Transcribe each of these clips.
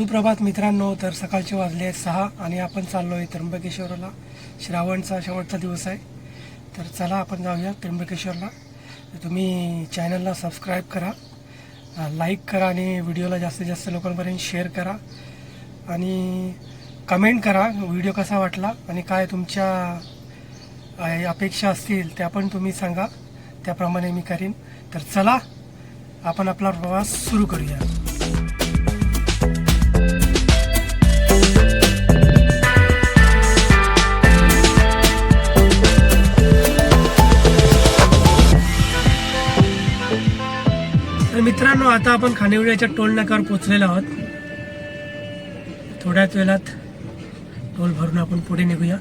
सुप्रभात मित्रांनो. तर सकाळचे वाजले 6 आणि आपण चाललो आहे त्र्यंबकेश्वरला. श्रावणचा शेवटचा दिवस आहे. तर चला आपण जाऊया त्र्यंबकेश्वरला. तुम्ही चॅनलला सबस्क्राईब करा, लाईक करा आणि व्हिडिओला जास्तीत जास्त लोकांपर्यंत शेअर करा आणि कमेंट करा व्हिडिओ कसा वाटला आणि काय तुमच्या अपेक्षा असतील त्या पण तुम्ही सांगा, त्याप्रमाणे मी करीन. तर चला आपण आपला प्रवास सुरू करूया. तर मित्रांनो, आता आपण खानिवड्याच्या टोल नाक्यावर पोहोचलेलो आहोत. थोड्याच वेळात टोल भरून आपण पुढे निघूया.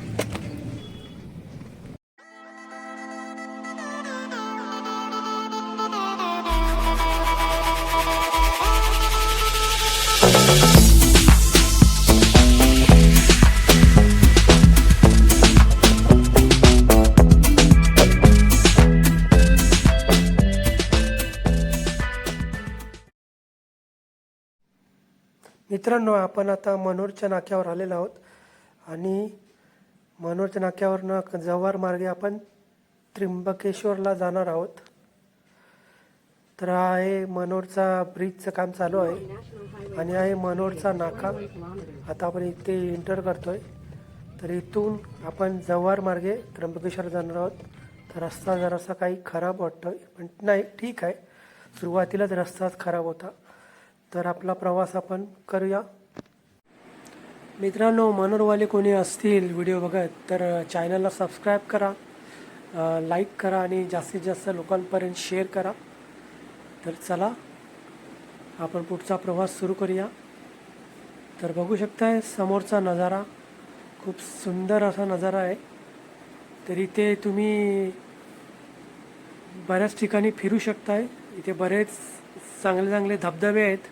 मित्रांनो, आपण आता मनोरच्या नाक्यावर आलेलो आहोत आणि मनोरच्या नाक्यावरनं जव्हार मार्गे आपण त्र्यंबकेश्वरला जाणार आहोत. तर हा आहे मनोरचा ब्रिजचं काम चालू आहे आणि आहे मनोरचा नाका. आता आपण इथे एंटर करतोय. तर इथून आपण जव्हार मार्गे त्र्यंबकेश्वर जाणार आहोत. तर रस्ता जरासा काही खराब वाटतोय, पण नाही, ठीक आहे. सुरुवातीलाच रस्ताच खराब होता. तर आपला प्रवास आपण करूया. मित्रांनो, मनोरवाले कोणी असतील व्हिडिओ बघत तर चॅनलला सबस्क्राईब करा, लाईक करा आणि जास्तीत जास्त लोकांपर्यंत शेअर करा. तर चला आपण पुढचा प्रवास सुरू करूया. तर बघू शकताय समोरचा नजारा, खूप सुंदर असा नजारा आहे. तर इथे तुम्ही बऱ्याच ठिकाणी फिरू शकताय. इथे बरेच चांगले चांगले धबधबे आहेत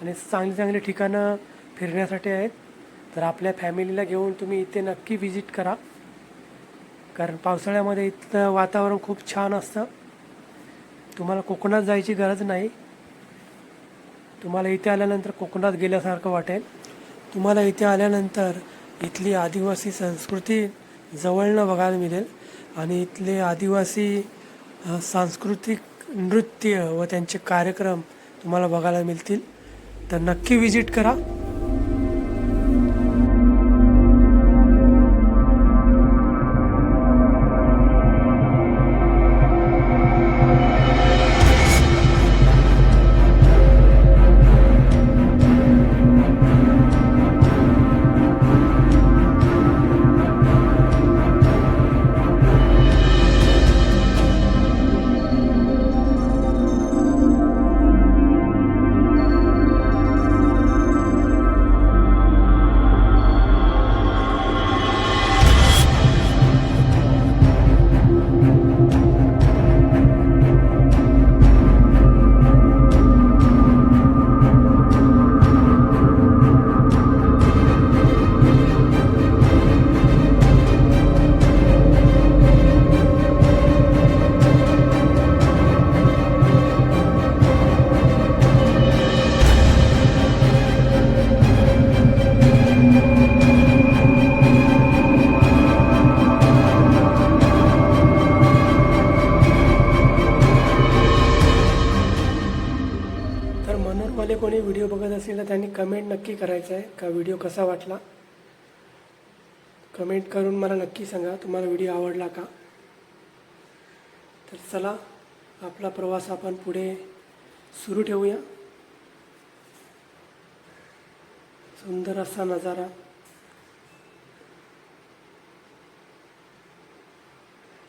आणि चांगली चांगली ठिकाणं फिरण्यासाठी आहेत. तर आपल्या फॅमिलीला घेऊन तुम्ही इथे नक्की विजिट करा, कारण पावसाळ्यामध्ये इथलं वातावरण खूप छान असतं. तुम्हाला कोकणात जायची गरज नाही. तुम्हाला इथे आल्यानंतर कोकणात गेल्यासारखं वाटेल. तुम्हाला इथे आल्यानंतर इथली आदिवासी संस्कृती जवळनं बघायला मिळेल आणि इथले आदिवासी सांस्कृतिक नृत्य व त्यांचे कार्यक्रम तुम्हाला बघायला मिळतील. तर नक्की विजिट करा. मनोरवाले कोणी व्हिडिओ बघत असेल तर त्यांनी कमेंट नक्की करायचं आहे का व्हिडिओ कसा वाटला. कमेंट करून मला नक्की सांगा तुम्हाला व्हिडिओ आवडला का. तर चला आपला प्रवास आपण पुढे सुरू ठेवूया. सुंदर असा नजारा,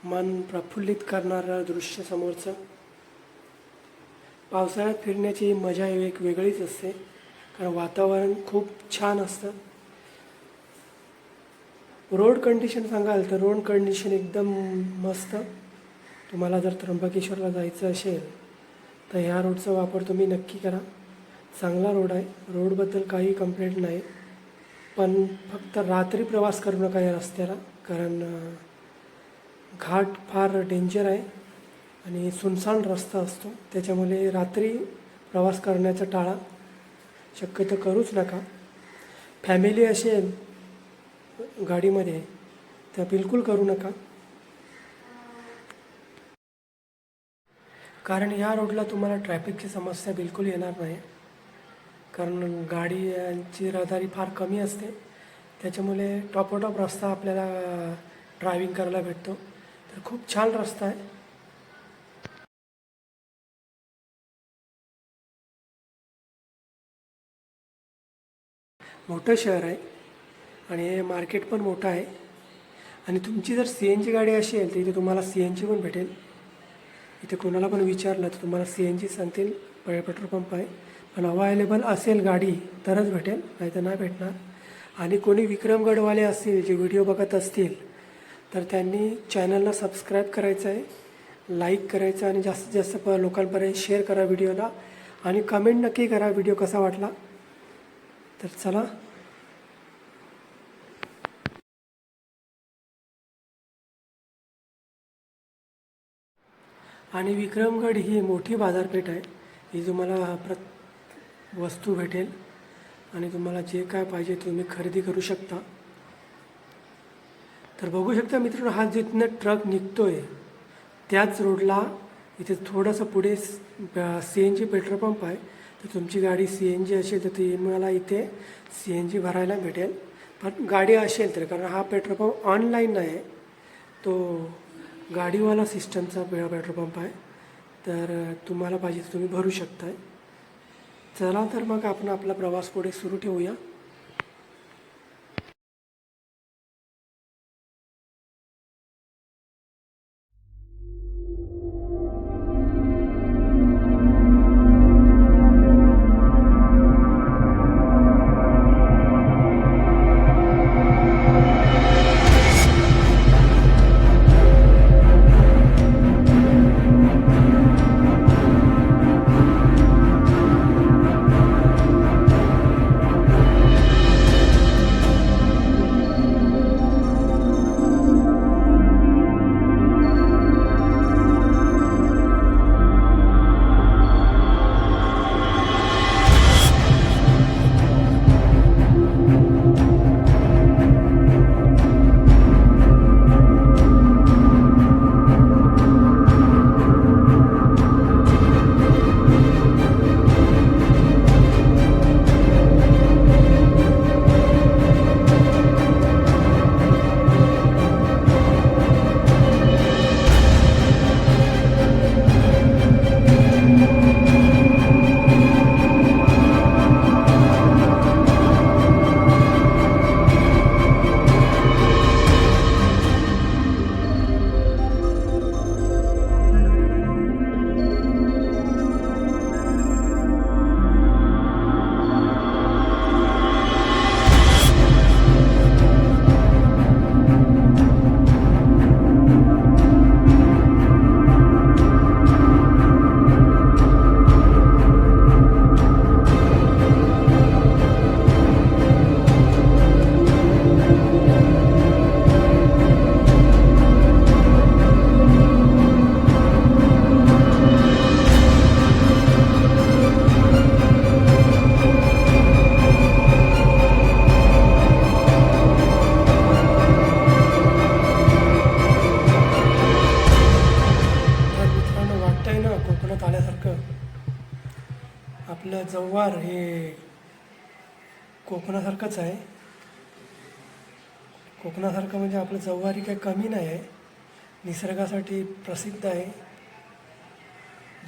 मन प्रफुल्लित करणारं दृश्य समोरचं. पावसाळ्यात फिरण्याची मजा एक वेगळीच असते, कारण वातावरण खूप छान असतं. रोड कंडिशन सांगाल तर रोड कंडिशन एकदम मस्त. तुम्हाला जर त्र्यंबकेश्वरला जायचं असेल तर ह्या रोडचा वापर तुम्ही नक्की करा. चांगला रोड आहे, रोडबद्दल काही कंप्लेंट नाही. पण फक्त रात्री प्रवास करू नका या रस्त्याला, कारण घाट फार डेंजर आहे आणि सुनसान रस्ता असतो. त्याच्यामुळे रात्री प्रवास करण्याचं टाळा. शक्यतो करूच नका. फॅमिली असेल गाडीमध्ये तर बिलकुल करू नका. कारण या रोडला तुम्हाला ट्रॅफिकची समस्या बिलकुल येणार नाही. कारण गाडीची रहदारी फार कमी असते, त्याच्यामुळे टॉपोटॉप रस्ता आपल्याला ड्रायव्हिंग करायला भेटतो. तर खूप छान रस्ता आहे. मोठं शहर आहे आणि हे मार्केट पण मोठं आहे. आणि तुमची जर सी एन जी गाडी असेल तर इथे तुम्हाला सी एन जी पण भेटेल. इथे कोणाला पण विचारलं तर तुम्हाला सी एन जी सांगतील. पेट्रोल पंप आहे, पण अवेलेबल असेल गाडी तरच भेटेल, नाही तर नाही भेटणार. आणि कोणी विक्रमगडवाले असतील जे व्हिडिओ बघत असतील तर त्यांनी चॅनलला सबस्क्राईब करायचं आहे, लाईक करायचं आणि जास्तीत जास्त लोकांपर्यंत शेअर करा व्हिडिओला. आणि कमेंट नक्की करा व्हिडिओ कसा वाटला. तर चला, आणि विक्रमगड ही मोठी बाजारपेठ आहे. ही तुम्हाला वस्तू भेटेल आणि तुम्हाला जे काय पाहिजे तुम्ही खरेदी करू शकता. तर बघू शकता मित्रांनो, हा जिथनं ट्रक निघतो आहे त्याच रोडला इथे थोडंसं पुढे C N G petrol pump आहे. तर तुमची गाडी सी एन जी असेल तर तुम्हाला इथे सी एन जी भरायला भेटेल. पण गाडी असेल तर, कारण हा पेट्रोल पंप ऑनलाईन नाही आहे, तो गाडीवाला सिस्टमचा पेट्रोल पंप आहे. तर तुम्हाला पाहिजे तर तुम्ही भरू शकताय. चला तर मग आपण आपला प्रवास पुढे सुरू ठेवूया. आपलं जव्हार हे कोकणासारखंच आहे. कोकणासारखं म्हणजे आपलं जव्हार ही काही कमी नाही आहे. निसर्गासाठी प्रसिद्ध आहे,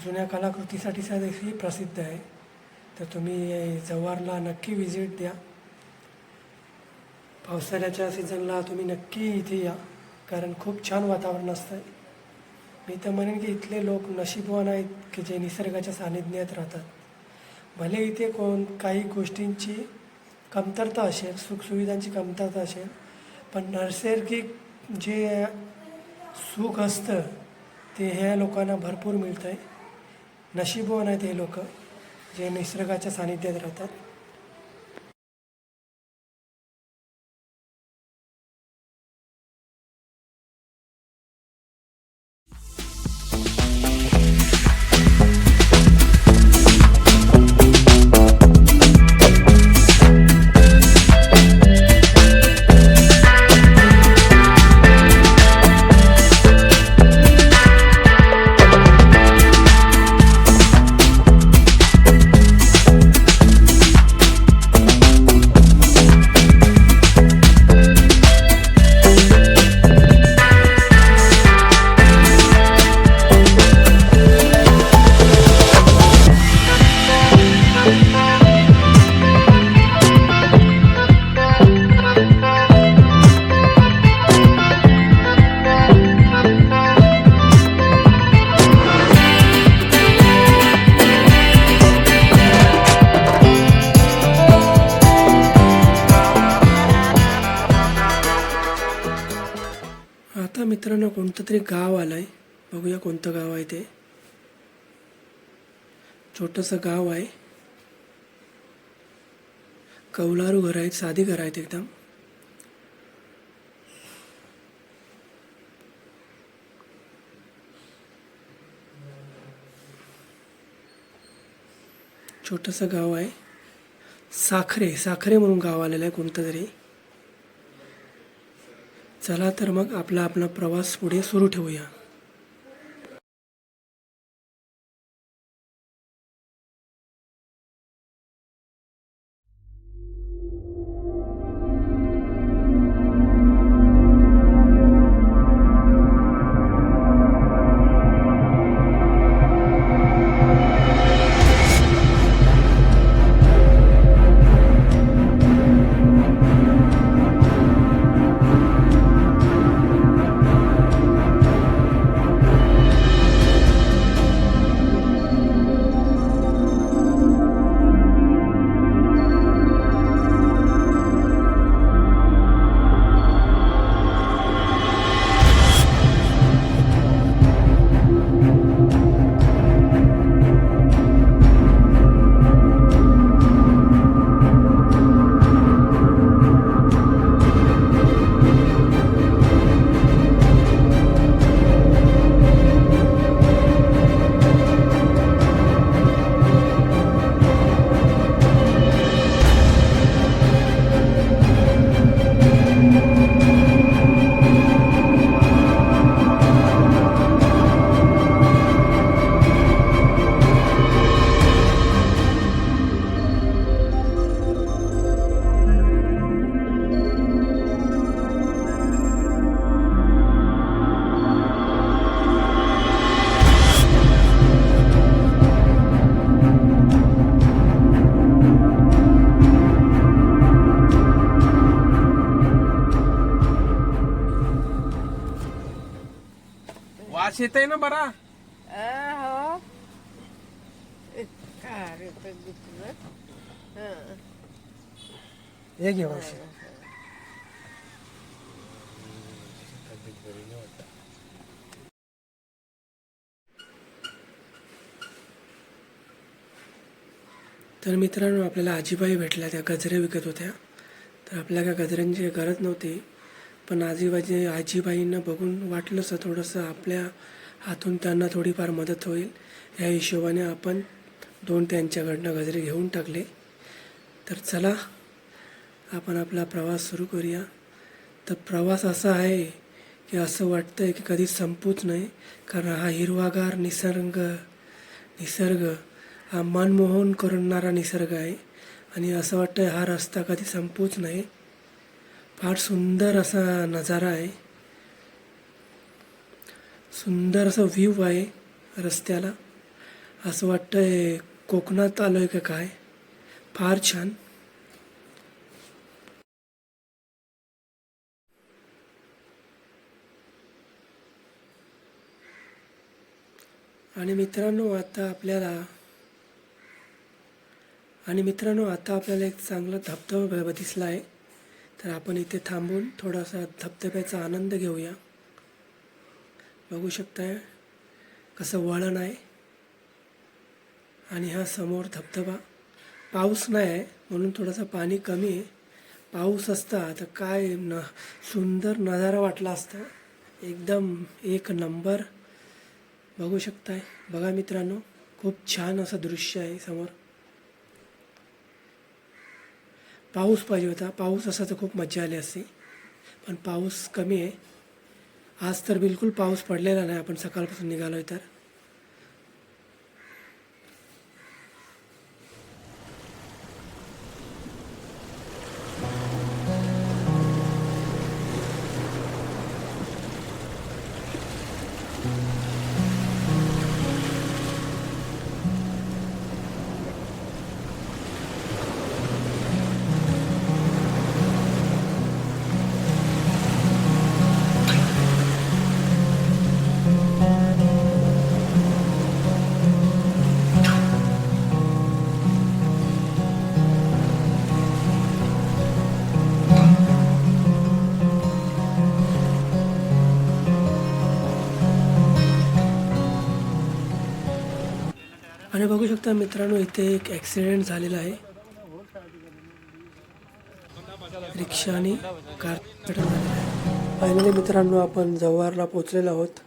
जुन्या कलाकृतीसाठी देखील प्रसिद्ध आहे. तर तुम्ही जव्हारला नक्की विजिट द्या. पावसाळ्याच्या सीझनला तुम्ही नक्की इथे या, कारण खूप छान वातावरण असतं. मी तर म्हणेन की इथले लोक नशीबवान आहेत की जे निसर्गाच्या सानिध्यात राहतात. भले इथे काही गोष्टींची कमतरता असेल, सुखसुविधांची कमतरता असेल, पण नैसर्गिक जे सुख असतं ते ह्या लोकांना भरपूर मिळतं आहे. नशीबवान आहेत हे लोक जे निसर्गाच्या सानिध्यात राहतात. आता मित्रांनो कोणतं तरी गाव आलं आहे, बघूया कोणतं गाव आहे ते. छोटंसं गाव आहे, कौलारू घर आहेत, साधी घर आहेत एकदम. छोटंसं गाव आहे, साखरे साखरे म्हणून गाव आलेलं आहे कोणतं तरी. चला तर मग आपला प्रवास पुढे सुरू ठेवूया. वास येत आहे ना बरा. हो काय बघितलं. हे घे वर्ष. तर मित्रांनो आपल्याला आजीबाई भेटल्या, त्या गजरे विकत होत्या. तर आपल्याला काय गजऱ्यांची गरज नव्हती, पण आजीबाईंना बघून वाटलंच थोडंसं आपल्या हातून त्यांना थोडीफार मदत होईल या हिशोबाने आपण 2 त्यांच्याकडनं गजरे घेऊन टाकले. तर चला आपण आपला प्रवास सुरू करूया. तर प्रवास असा आहे की असं वाटतं आहे की कधी संपूच नाही, कारण हा हिरवागार निसर्ग हा मनमोहन करणारा निसर्ग आहे आणि असं वाटतं हा रस्ता कधी संपूच नाही. फार सुंदर असा नजारा आहे, सुंदर असं व्ह्यू आहे रस्त्याला. असं वाटतंय कोकणात आलोय का काय. फार छान. आणि मित्रांनो आता आपल्याला एक चांगला धबधबा दिसला आहे. तर आपण इथे थांबून थोडासा धबधब्याचा आनंद घेऊया. बघू शकताय कसं वळण आहे आणि हा समोर धबधबा. पाऊस नाही आहे म्हणून थोडंसं पाणी कमी आहे. पाऊस असता तर काय सुंदर नजारा वाटला असता, एकदम एक नंबर. बघू शकताय, बघा मित्रांनो, खूप छान असं दृश्य आहे समोर. पाऊस पाहिजे होता, पाऊस असा तर खूप मजा आली असती, पण पाऊस कमी आहे. आज तर बिलकुल पाऊस पडलेला नाही, आपण सकाळपासून निघालो आहे तर. तर बघू शकता मित्रांनो, इथे एक ॲक्सिडेंट झालेला आहे. रिक्षा आणि कार फायनली मित्रांनो आपण जव्हारला पोचलेलो आहोत.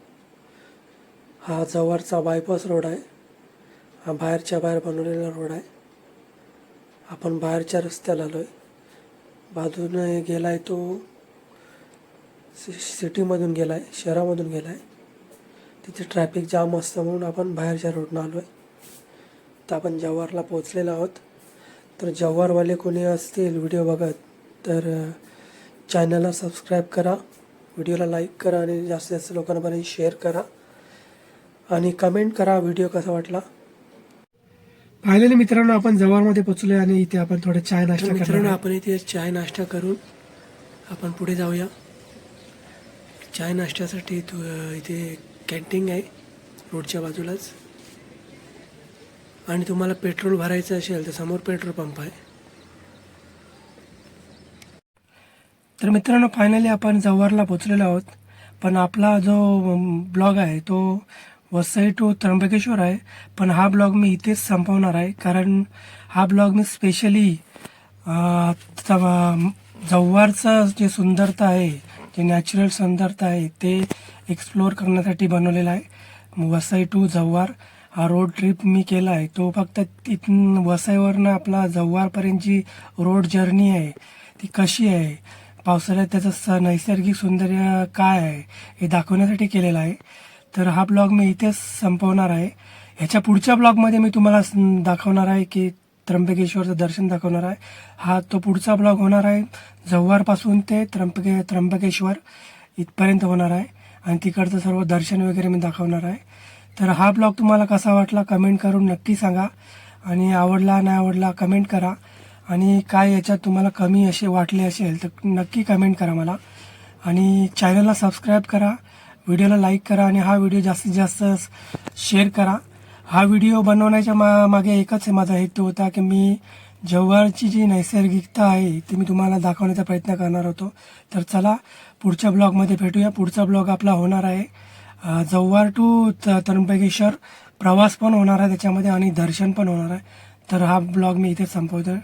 हा जव्हारचा बायपास रोड आहे. हा बाहेरच्या बाहेर बनवलेला रोड आहे. आपण बाहेरच्या रस्त्याला आलो आहे. बाजूने गेला आहे तो सिटीमधून गेला आहे, शहरामधून गेला आहे. तिथे ट्रॅफिक जाम असतं म्हणून आपण बाहेरच्या रोडनं आलो आहे. तर आपण जव्हारला पोचलेलो आहोत. तर जव्हारवाले कोणी असतील व्हिडिओ बघत तर चॅनलला सबस्क्राईब करा, व्हिडिओला लाईक करा आणि जास्तीत जास्त लोकांपर्यंत शेअर करा आणि कमेंट करा व्हिडिओ कसा वाटला. फायनली मित्रांनो आपण जव्हारमध्ये पोचलो आणि इथे आपण थोडं चाय नाश्ता मित्रांनो आपण इथे चाय नाश्ता करून आपण पुढे जाऊया. चाय नाश्त्यासाठी इथे कॅन्टीन आहे रोडच्या बाजूलाच. आणि तुम्हाला पेट्रोल भरायचं असेल तर समोर पेट्रोल पंप आहे. तर मित्रांनो फायनली आपण जव्हारला पोचलेलो आहोत. पण आपला जो ब्लॉग आहे तो वसई टू त्र्यंबकेश्वर आहे. पण हा ब्लॉग मी इथेच संपवणार आहे, कारण हा ब्लॉग मी स्पेशली जव्हारचं जे सुंदरता आहे, जे नॅचरल सुंदरता आहे ते एक्सप्लोअर करण्यासाठी बनवलेला आहे. वसई टू जव्हार हा रोड ट्रिप मी केला आहे. तो फक्त तिथून वसईवरनं आपला जव्हारपर्यंतची रोड जर्नी आहे ती कशी आहे, पावसाळ्यात त्याचं नैसर्गिक सौंदर्य काय आहे हे दाखवण्यासाठी केलेला आहे. तर हा ब्लॉग मी इथेच संपवणार आहे. ह्याच्या पुढच्या ब्लॉगमध्ये मी तुम्हाला दाखवणार आहे की त्र्यंबकेश्वरचं दर्शन दाखवणार आहे. हा तो पुढचा ब्लॉग होणार आहे जव्हारपासून ते त्र्यंबकेश्वर इथपर्यंत होणार आहे आणि तिकडचं सर्व दर्शन वगैरे मी दाखवणार आहे. तर हा ब्लॉग तुम्हाला कसा वाटला कमेंट करून नक्की सांगा आणि आवडला नाही आवडला कमेंट करा. आणि काय याच्यात तुम्हाला कमी असे वाटले असेल तर नक्की कमेंट करा मला. आणि चॅनलला सबस्क्राईब करा, व्हिडिओला लाईक करा आणि हा व्हिडिओ जास्तीत जास्त शेअर करा. हा व्हिडिओ बनवण्याच्या मागे एकच आहे माझा हेतू होता की मी जव्हारची जी नैसर्गिकता आहे ती मी तुम्हाला दाखवण्याचा प्रयत्न करणार होतो. तर चला पुढच्या ब्लॉगमध्ये भेटूया. पुढचा ब्लॉग आपला होणार आहे जव्हार टू त्र्यंबकेश्वर प्रवास पण होणार आहे त्याच्यामध्ये आणि दर्शन पण होणार आहे. तर हा ब्लॉग मी इथे संपवतो.